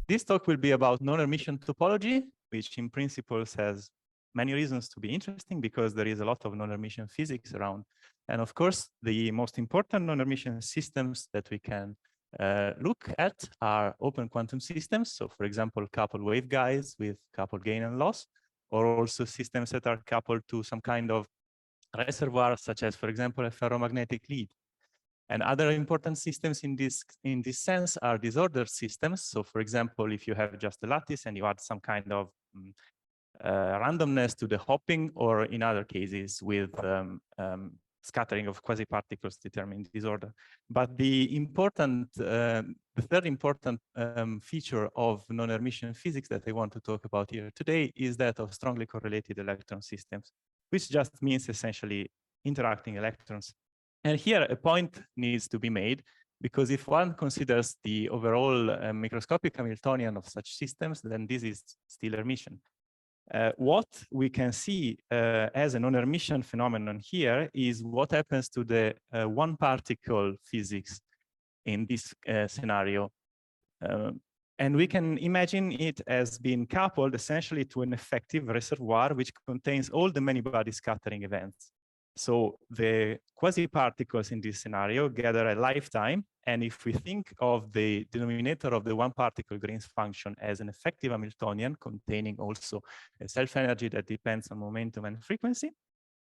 This talk will be about non-hermitian topology, which in principle has many reasons to be interesting because there is a lot of non-hermitian physics around. And of course, the most important non-hermitian systems that we can look at are open quantum systems. So for example, coupled waveguides with coupled gain and loss, or also systems that are coupled to some kind of reservoir, such as, for example, a ferromagnetic lead. And other important systems in this sense are disordered systems. So for example, if you have just a lattice and you add some kind of randomness to the hopping, or in other cases with scattering of quasi-particles determining disorder. But the third important feature of non-hermitian physics that I want to talk about here today is that of strongly correlated electron systems, which just means essentially interacting electrons. And here a point needs to be made, because if one considers the overall microscopic Hamiltonian of such systems, then this is still Hermitian. What we can see as a non-Hermitian phenomenon here is what happens to the one particle physics in this scenario. And we can imagine it as being coupled essentially to an effective reservoir which contains all the many-body scattering events. So the quasi-particles in this scenario gather a lifetime. And if we think of the denominator of the one particle Green's function as an effective Hamiltonian containing also a self-energy that depends on momentum and frequency,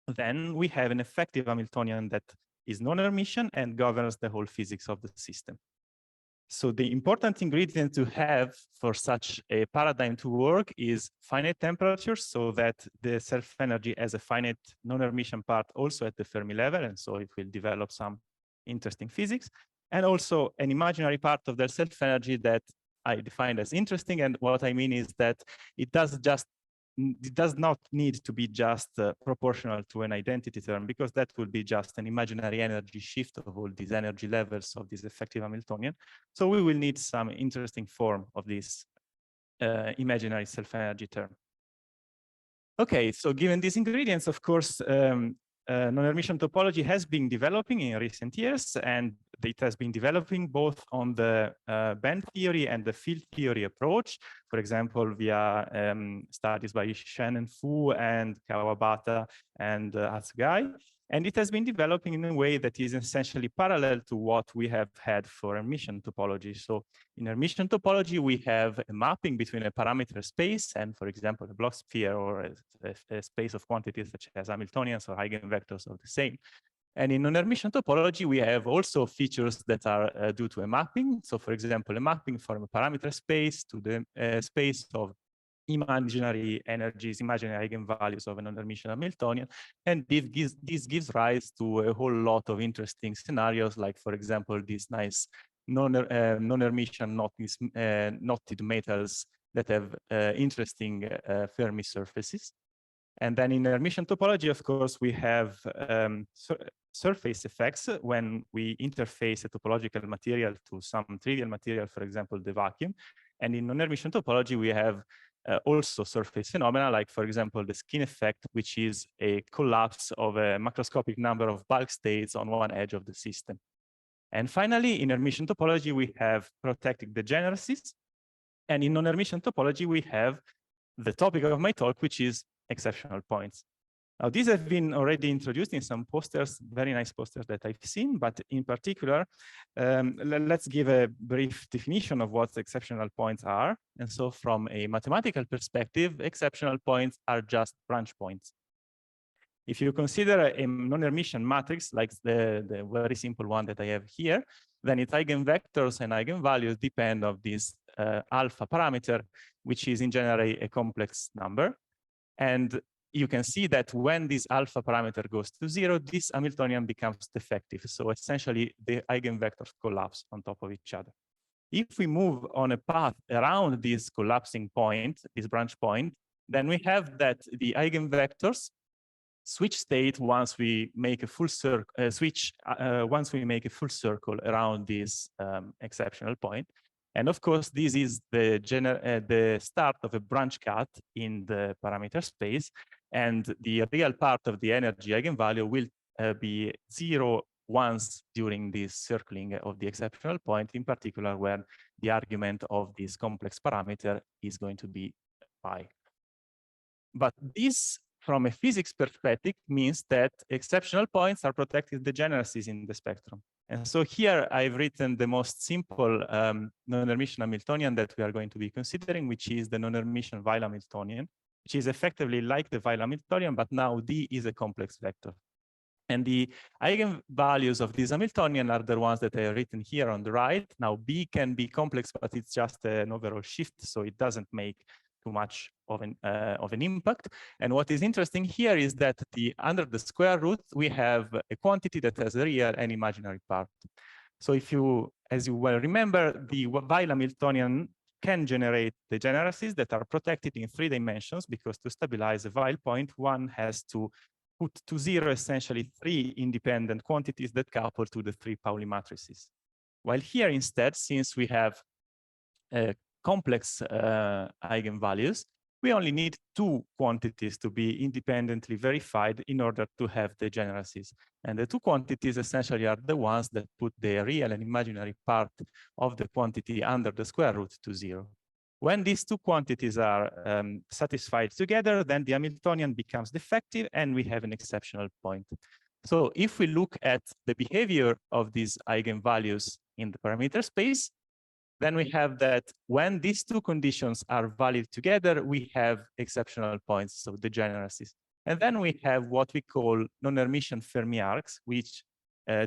then we have an effective Hamiltonian that is non-Hermitian and governs the whole physics of the system. So the important ingredient to have for such a paradigm to work is finite temperatures, so that the self-energy has a finite non-Hermitian part also at the Fermi level, and so it will develop some interesting physics, and also an imaginary part of the self-energy that I defined as interesting. And what I mean is that it does not need to be just proportional to an identity term, because that would be just an imaginary energy shift of all these energy levels of this effective Hamiltonian. So we will need some interesting form of this imaginary self-energy term. Okay, so given these ingredients, of course, non-Hermitian topology has been developing in recent years, and it has been developing both on the band theory and the field theory approach. For example, via studies by Shen and Fu and Kawabata and Atsugai. And it has been developing in a way that is essentially parallel to what we have had for Hermitian topology. So in Hermitian topology, we have a mapping between a parameter space and, for example, a Bloch sphere, or a space of quantities such as Hamiltonians or eigenvectors of the same. And in non-Hermitian topology, we have also features that are due to a mapping. So for example, a mapping from a parameter space to the space of imaginary energies, imaginary eigenvalues of a non-Hermitian Hamiltonian. And this gives rise to a whole lot of interesting scenarios, like, for example, these nice non-Hermitian knotted metals that have interesting Fermi surfaces. And then in Hermitian topology, of course, we have surface effects when we interface a topological material to some trivial material, for example, the vacuum. And in non-Hermitian topology, we have also surface phenomena, like, for example, the skin effect, which is a collapse of a macroscopic number of bulk states on one edge of the system. And finally, in Hermitian topology, we have protected degeneracies. And in non-Hermitian topology, we have the topic of my talk, which is exceptional points. Now, these have been already introduced in some posters, very nice posters that I've seen, but in particular, let's give a brief definition of what exceptional points are. And so from a mathematical perspective, exceptional points are just branch points. If you consider a non-Hermitian matrix, like the very simple one that I have here, then its eigenvectors and eigenvalues depend on this alpha parameter, which is in general a complex number. And you can see that when this alpha parameter goes to 0, this Hamiltonian becomes defective. So essentially, the eigenvectors collapse on top of each other. If we move on a path around this collapsing point, this branch point, then we have that the eigenvectors switch state once we make a full circle, once we make a full circle around this exceptional point. And of course, this is the start of a branch cut in the parameter space. And the real part of the energy eigenvalue will be 0 once during this circling of the exceptional point, in particular when the argument of this complex parameter is going to be pi. But this, from a physics perspective, means that exceptional points are protected degeneracies in the spectrum. And so here I've written the most simple non-hermitian Hamiltonian that we are going to be considering, which is the non-hermitian Weil Hamiltonian, which is effectively like the Weil Hamiltonian, but now D is a complex vector. And the eigenvalues of this Hamiltonian are the ones that I have written here on the right. Now B can be complex, but it's just an overall shift, so it doesn't make too much of an impact. And what is interesting here is that under the square root, we have a quantity that has a real and imaginary part. So if you, as you well remember, the Weil Hamiltonian can generate degeneracies that are protected in 3 dimensions, because to stabilize a Weil point, one has to put to 0 essentially 3 independent quantities that couple to the 3 Pauli matrices. While here instead, since we have complex eigenvalues, we only need 2 quantities to be independently verified in order to have degeneracies. And the 2 quantities essentially are the ones that put the real and imaginary part of the quantity under the square root to 0. When these 2 quantities are satisfied together, then the Hamiltonian becomes defective and we have an exceptional point. So if we look at the behavior of these eigenvalues in the parameter space, then we have that when these 2 conditions are valid together, we have exceptional points, so degeneracies. And then we have what we call non-hermitian Fermi arcs, which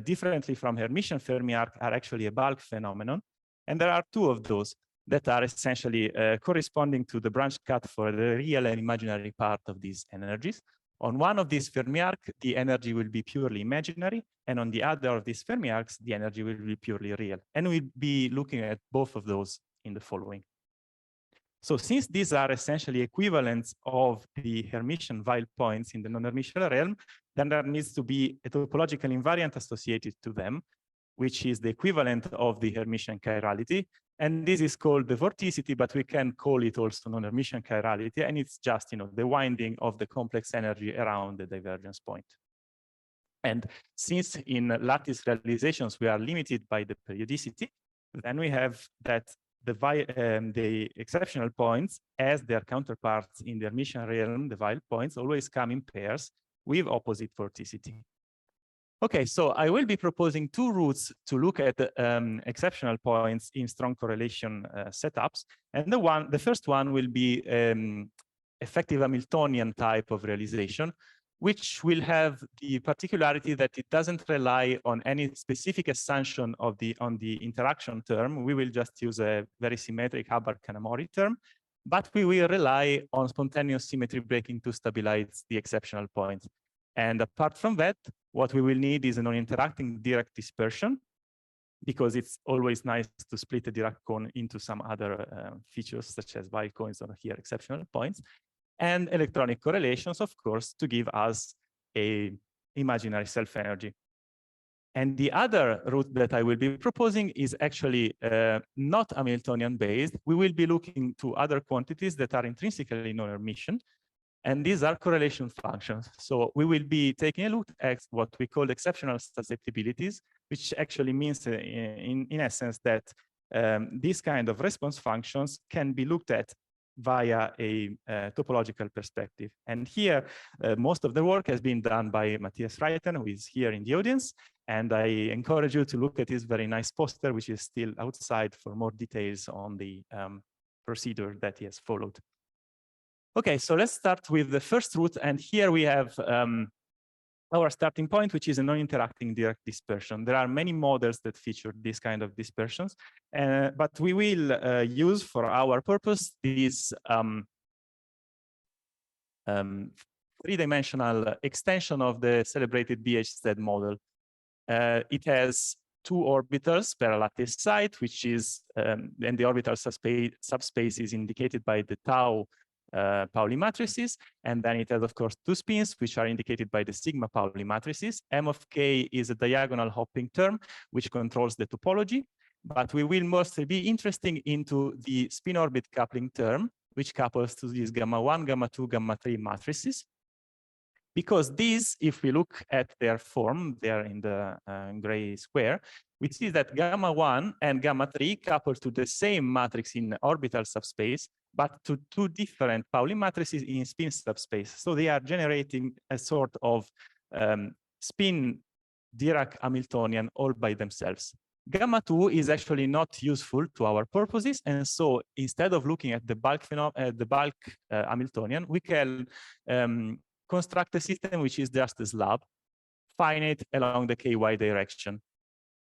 differently from Hermitian Fermi arc are actually a bulk phenomenon. And there are 2 of those that are essentially corresponding to the branch cut for the real and imaginary part of these energies. On one of these Fermi arcs, the energy will be purely imaginary, and on the other of these Fermi arcs, the energy will be purely real. And we'll be looking at both of those in the following. So since these are essentially equivalents of the Hermitian Weil points in the non-Hermitian realm, then there needs to be a topological invariant associated to them, which is the equivalent of the Hermitian chirality. And this is called the vorticity, but we can call it also non-Hermitian chirality. And it's just, the winding of the complex energy around the divergence point. And since in lattice realizations, we are limited by the periodicity, then we have that the exceptional points as their counterparts in the Hermitian realm, the Weil points, always come in pairs with opposite vorticity. Okay, so I will be proposing 2 routes to look at exceptional points in strong correlation setups. And the first one will be effective Hamiltonian type of realization, which will have the particularity that it doesn't rely on any specific assumption of on the interaction term. We will just use a very symmetric Hubbard-Kanamori term, but we will rely on spontaneous symmetry breaking to stabilize the exceptional points. And apart from that, what we will need is a non-interacting Dirac dispersion, because it's always nice to split a Dirac cone into some other features, such as Weil cones or here exceptional points, and electronic correlations, of course, to give us an imaginary self-energy. And the other route that I will be proposing is actually not Hamiltonian-based. We will be looking to other quantities that are intrinsically non-Hermitian, and these are correlation functions. So we will be taking a look at what we call exceptional susceptibilities, which actually means in essence that these kind of response functions can be looked at via a topological perspective. And here, most of the work has been done by Matthias Reiten, who is here in the audience. And I encourage you to look at his very nice poster, which is still outside, for more details on the procedure that he has followed. Okay, so let's start with the first route. And here we have our starting point, which is a non-interacting Dirac dispersion. There are many models that feature this kind of dispersions, but we will use for our purpose this three-dimensional extension of the celebrated BHZ model. It has 2 orbitals per lattice site, which is, and the orbital subspace is indicated by the tau Pauli matrices, and then it has, of course, 2 spins, which are indicated by the sigma Pauli matrices. M of k is a diagonal hopping term, which controls the topology, but we will mostly be interested into the spin orbit coupling term, which couples to these gamma 1, gamma 2, gamma 3 matrices. Because these, if we look at their form, they are in the gray square, we see that gamma 1 and gamma 3 couple to the same matrix in orbital subspace, but to two different Pauli matrices in spin subspace. So they are generating a sort of spin Dirac Hamiltonian all by themselves. Gamma 2 is actually not useful to our purposes, and so instead of looking at the bulk Hamiltonian, we can construct a system which is just a slab, finite along the ky direction.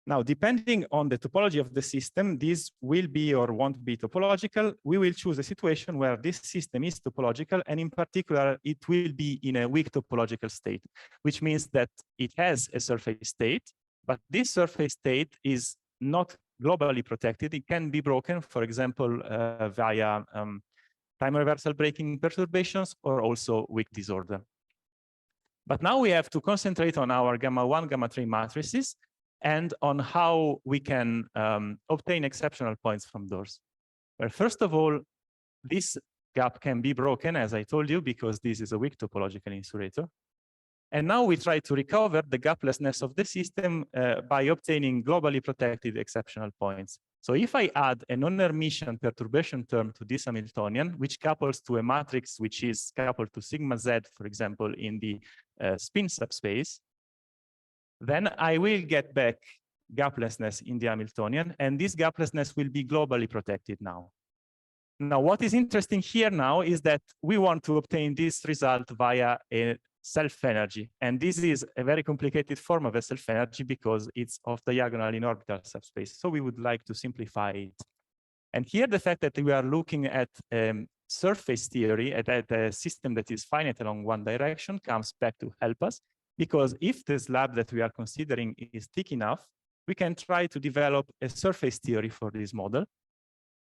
Now, depending on the topology of the system, this will be or won't be topological. We will choose a situation where this system is topological, and in particular, it will be in a weak topological state, which means that it has a surface state, but this surface state is not globally protected. It can be broken, for example, via time reversal breaking perturbations or also weak disorder. But now we have to concentrate on our gamma 1, gamma 3 matrices and on how we can obtain exceptional points from those. Well, first of all, this gap can be broken, as I told you, because this is a weak topological insulator. And now we try to recover the gaplessness of the system by obtaining globally protected exceptional points. So if I add a non-hermitian perturbation term to this Hamiltonian, which couples to a matrix which is coupled to sigma z, for example, in the spin subspace, then I will get back gaplessness in the Hamiltonian, and this gaplessness will be globally protected now. Now, what is interesting here now is that we want to obtain this result via a self-energy, and this is a very complicated form of a self-energy because it's off diagonal in orbital subspace. So we would like to simplify it. And here, the fact that we are looking at surface theory, at a system that is finite along one direction, comes back to help us, because if the slab that we are considering is thick enough, we can try to develop a surface theory for this model,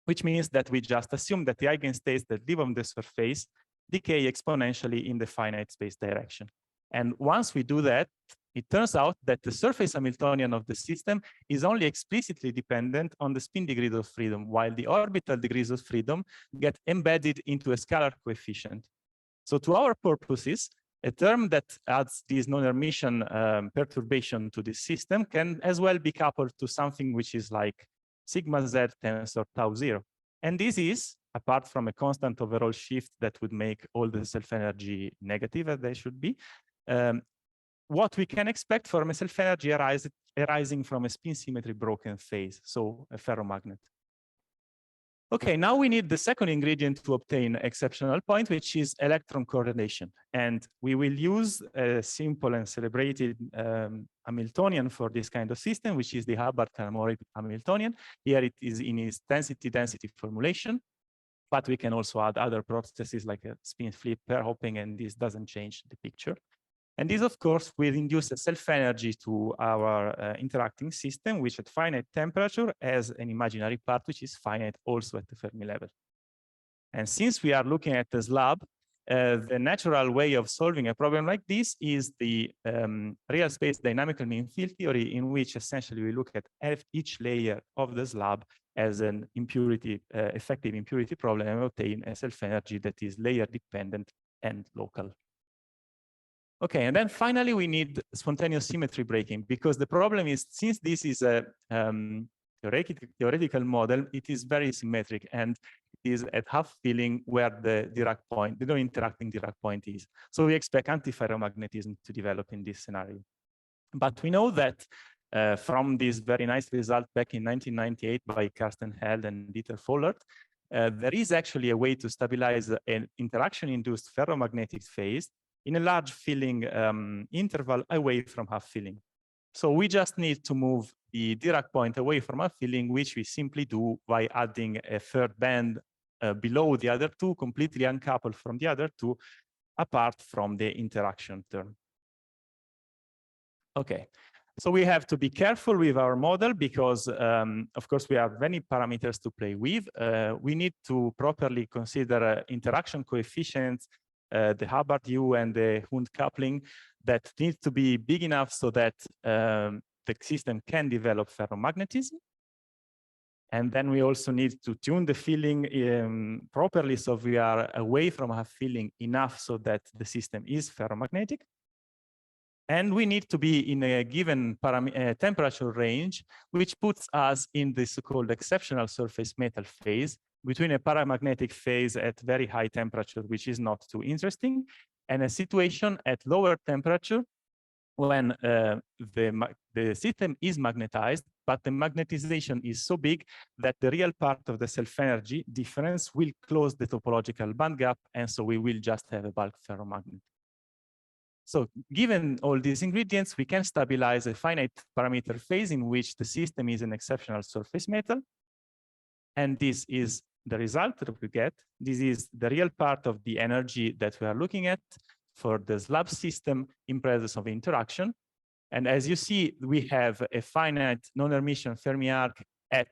which means that we just assume that the eigenstates that live on the surface decay exponentially in the finite space direction. And once we do that, it turns out that the surface Hamiltonian of the system is only explicitly dependent on the spin degrees of freedom, while the orbital degrees of freedom get embedded into a scalar coefficient. So to our purposes, a term that adds this non-hermitian perturbation to this system can as well be coupled to something which is like sigma z tensor tau 0. And this is, apart from a constant overall shift that would make all the self-energy negative as they should be, what we can expect from a self-energy arising from a spin symmetry broken phase, so a ferromagnet. Okay, now we need the second ingredient to obtain exceptional point, which is electron correlation. And we will use a simple and celebrated Hamiltonian for this kind of system, which is the Hubbard Hamiltonian. Here it is in its density-density formulation, but we can also add other processes like a spin flip, pair hopping, and this doesn't change the picture. And this, of course, will induce a self-energy to our interacting system, which at finite temperature has an imaginary part, which is finite also at the Fermi level. And since we are looking at the slab, the natural way of solving a problem like this is the real space dynamical mean field theory, in which essentially we look at each layer of the slab as an impurity, effective impurity problem, and obtain a self-energy that is layer dependent and local. Okay, and then finally, we need spontaneous symmetry breaking, because the problem is, since this is a theoretical model, it is very symmetric, and it is at half filling where the Dirac point, the non-interacting Dirac point is. So we expect antiferromagnetism to develop in this scenario. But we know that from this very nice result back in 1998 by Carsten Held and Dieter Vollert, there is actually a way to stabilize an interaction-induced ferromagnetic phase in a large filling interval away from half filling. So we just need to move the Dirac point away from half filling, which we simply do by adding a third band below the other two, completely uncoupled from the other two, apart from the interaction term. Okay, so we have to be careful with our model because, of course, we have many parameters to play with. We need to properly consider interaction coefficients, the Hubbard U and the Hund coupling that needs to be big enough so that the system can develop ferromagnetism. And then we also need to tune the filling properly, so we are away from a filling enough so that the system is ferromagnetic. And we need to be in a given temperature range, which puts us in the so-called exceptional surface metal phase, between a paramagnetic phase at very high temperature, which is not too interesting, and a situation at lower temperature when the system is magnetized, but the magnetization is so big that the real part of the self-energy difference will close the topological band gap, and so we will just have a bulk ferromagnet. So given all these ingredients, we can stabilize a finite parameter phase in which the system is an exceptional surface metal. And this is the result that we get. This is the real part of the energy that we are looking at for the slab system in presence of interaction. And as you see, we have a finite non-hermitian Fermi arc at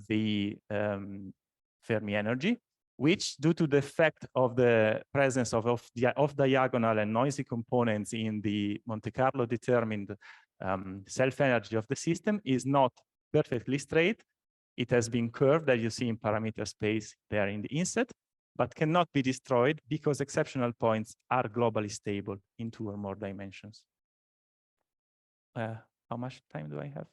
the Fermi energy, which, due to the effect of the presence of off-diagonal and noisy components in the Monte Carlo determined self-energy of the system, is not perfectly straight. It has been curved, as you see in parameter space there in the inset, but cannot be destroyed because exceptional points are globally stable in 2 or more dimensions. How much time do I have?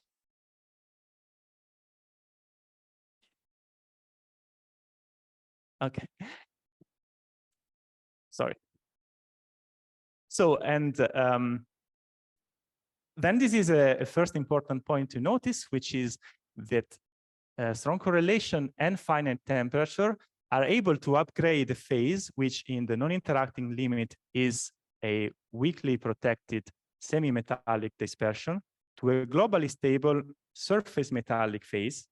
Okay. Sorry. So, and then this is a first important point to notice, which is that strong correlation and finite temperature are able to upgrade a phase, which in the non-interacting limit is a weakly protected semi-metallic dispersion, to a globally stable surface metallic phase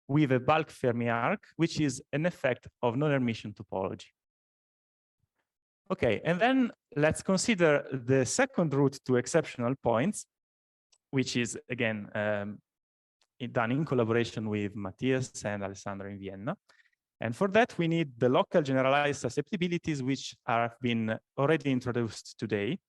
with a bulk Fermi arc, which is an effect of non-hermitian topology. Okay, and then let's consider the second route to exceptional points, which is, again, done in collaboration with Matthias and Alessandro in Vienna. And for that, we need the local generalized susceptibilities, which have been already introduced today,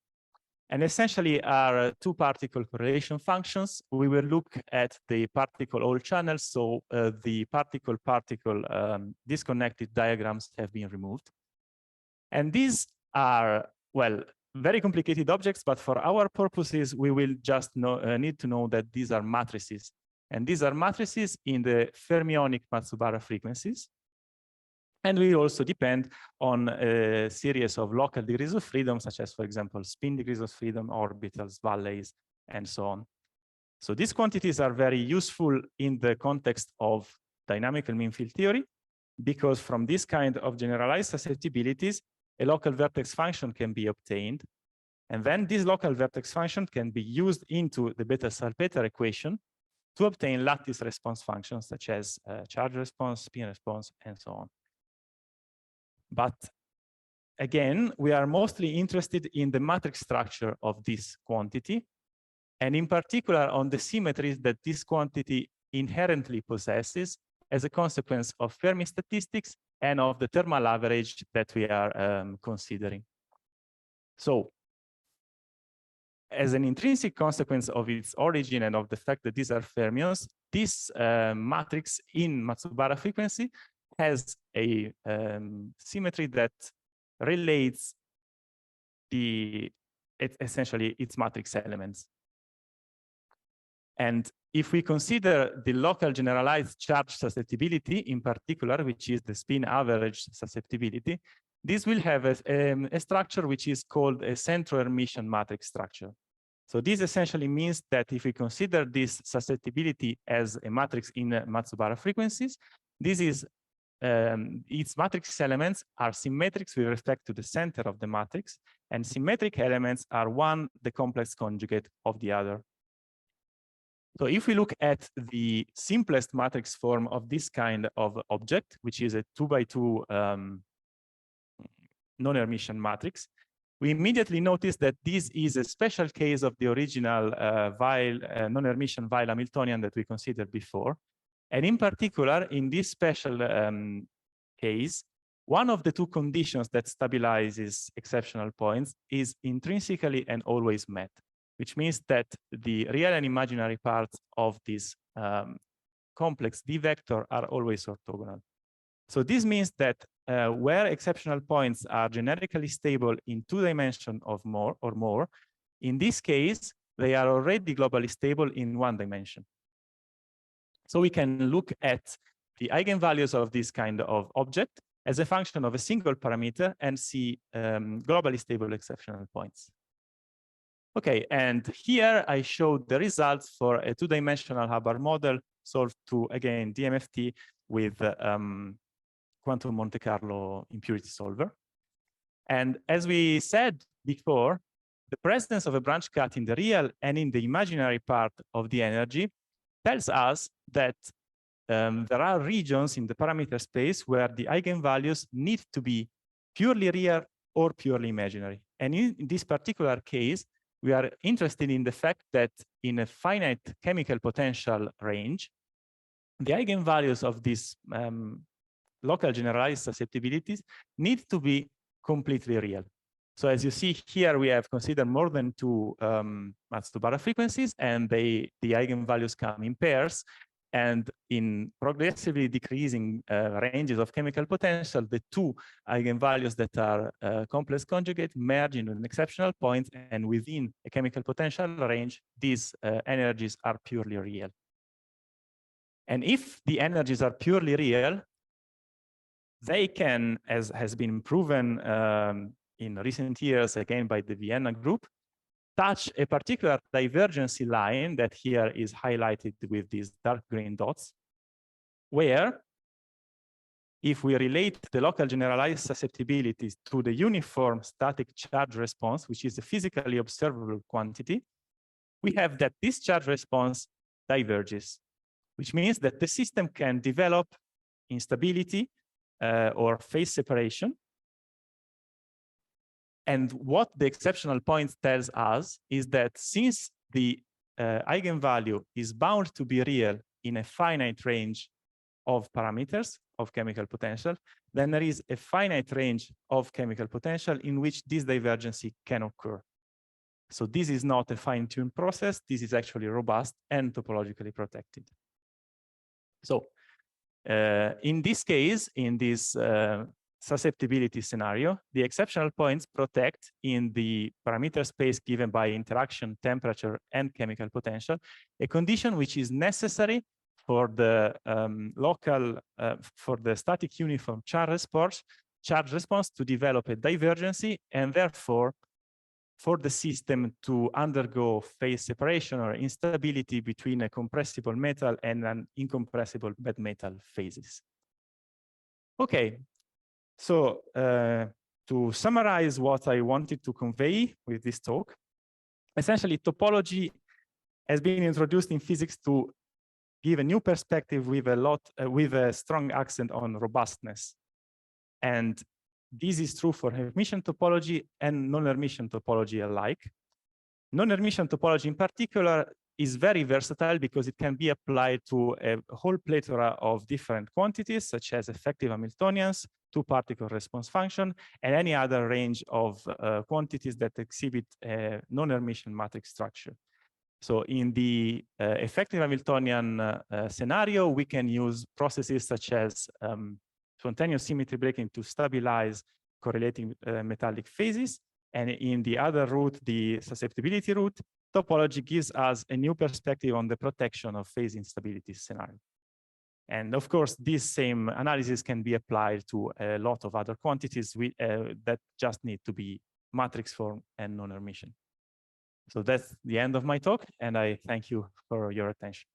and essentially are 2 particle correlation functions. We will look at the particle all channels, so the particle-particle disconnected diagrams have been removed. And these are, well, very complicated objects, but for our purposes, we will just need to know that these are matrices. And these are matrices in the fermionic Matsubara frequencies. And we also depend on a series of local degrees of freedom, such as, for example, spin degrees of freedom, orbitals, valleys, and so on. So these quantities are very useful in the context of dynamical mean field theory, because from this kind of generalized susceptibilities, a local vertex function can be obtained. And then this local vertex function can be used into the Bethe-Salpeter equation to obtain lattice response functions, such as charge response, spin response, and so on. But again, we are mostly interested in the matrix structure of this quantity, and in particular on the symmetries that this quantity inherently possesses as a consequence of Fermi statistics and of the thermal average that we are considering. So, as an intrinsic consequence of its origin and of the fact that these are fermions, this matrix in Matsubara frequency has a symmetry that relates essentially its matrix elements. And if we consider the local generalized charge susceptibility in particular, which is the spin average susceptibility, this will have a structure which is called a centro-Hermitian matrix structure. So this essentially means that if we consider this susceptibility as a matrix in Matsubara frequencies, this is its matrix elements are symmetric with respect to the center of the matrix, and symmetric elements are one the complex conjugate of the other. So if we look at the simplest matrix form of this kind of object, which is a 2x2 non-Hermitian matrix, we immediately notice that this is a special case of the original non-Hermitian Weil Hamiltonian that we considered before. And in particular, in this special case, one of the 2 conditions that stabilizes exceptional points is intrinsically and always met, which means that the real and imaginary parts of this complex D vector are always orthogonal. So this means that where exceptional points are generically stable in 2 dimensions of more, in this case, they are already globally stable in 1 dimension. So we can look at the eigenvalues of this kind of object as a function of a single parameter and see globally stable exceptional points. Okay, and here I showed the results for a 2-dimensional Hubbard model solved to, again, DMFT with quantum Monte Carlo impurity solver. And as we said before, the presence of a branch cut in the real and in the imaginary part of the energy tells us that there are regions in the parameter space where the eigenvalues need to be purely real or purely imaginary. And in this particular case, we are interested in the fact that in a finite chemical potential range, the eigenvalues of these local generalized susceptibilities need to be completely real. So as you see here, we have considered more than 2 Matsuda frequencies, and the eigenvalues come in pairs. And in progressively decreasing ranges of chemical potential, the 2 eigenvalues that are complex conjugate merge into an exceptional point, and within a chemical potential range, these energies are purely real. And if the energies are purely real, they can, as has been proven in recent years, again by the Vienna group, touch a particular divergency line that here is highlighted with these dark green dots, where if we relate the local generalized susceptibilities to the uniform static charge response, which is a physically observable quantity, we have that this charge response diverges, which means that the system can develop instability or phase separation. And what the exceptional point tells us is that since the eigenvalue is bound to be real in a finite range of parameters of chemical potential, then there is a finite range of chemical potential in which this divergency can occur. So this is not a fine-tuned process. This is actually robust and topologically protected. So in this case, in this susceptibility scenario, the exceptional points protect in the parameter space given by interaction, temperature, and chemical potential, a condition which is necessary for the for the static uniform charge response to develop a divergency, and therefore for the system to undergo phase separation or instability between a compressible metal and an incompressible bad metal phases. Okay. So to summarize what I wanted to convey with this talk, essentially topology has been introduced in physics to give a new perspective with a strong accent on robustness. And this is true for Hermitian topology and non-Hermitian topology alike. Non-Hermitian topology in particular is very versatile because it can be applied to a whole plethora of different quantities, such as effective Hamiltonians, 2-particle response function, and any other range of quantities that exhibit a non-Hermitian matrix structure. So in the effective Hamiltonian scenario, we can use processes such as spontaneous symmetry breaking to stabilize correlating metallic phases. And in the other route, the susceptibility route, topology gives us a new perspective on the protection of phase instability scenario. And of course, this same analysis can be applied to a lot of other quantities that just need to be matrix form and non-Hermitian. So that's the end of my talk, and I thank you for your attention.